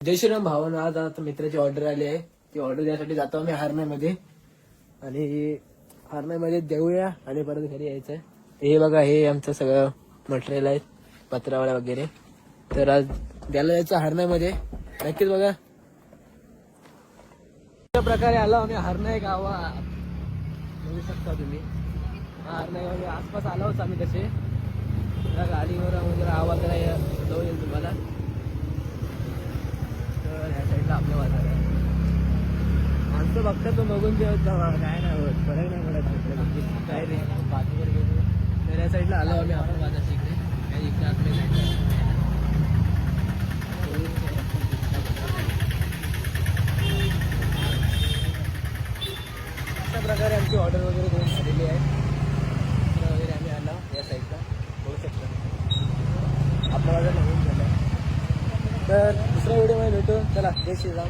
जय श्रीराम भावांनो, आज आता मित्राची ऑर्डर आली आहे. ती ऑर्डर द्यायसाठी जातो आम्ही हारण्यामध्ये आणि हारण्यामध्ये देऊया आणि परत घरी यायचंय. हे बघा, हे आमचं सगळं मटेरियल आहे, पत्रावळ्या वगैरे. तर आज द्यायला जायचं हारण्यामध्ये. नक्कीच बघा. अशा प्रकारे आलो आम्ही हारण्या गावात, बघू शकता तुम्ही. हारण्या गावाच्या आसपास आलो होतो आम्ही. तसे गाडीवर वगैरे आवाज येईल तुम्हाला. तर ह्या साईडला आपलं बाजार आहे. माणसं बघतात तो बघून काय नाही होत, फरक नाही पडत काय रे बाजूवर गेलो. तर या साईडला आलो आम्ही आपण बाजारच्या इकडे. काही इकडे आपल्या साईडला अशा प्रकारे आमची ऑर्डर वगैरे करून झालेली आहे. वगैरे आम्ही आलो या साईडला, होऊ शकतो आपला बाजार नवीन झाला. तर दुसऱ्या व्हिडिओमध्ये भेटू. चला, जय श्रीराम.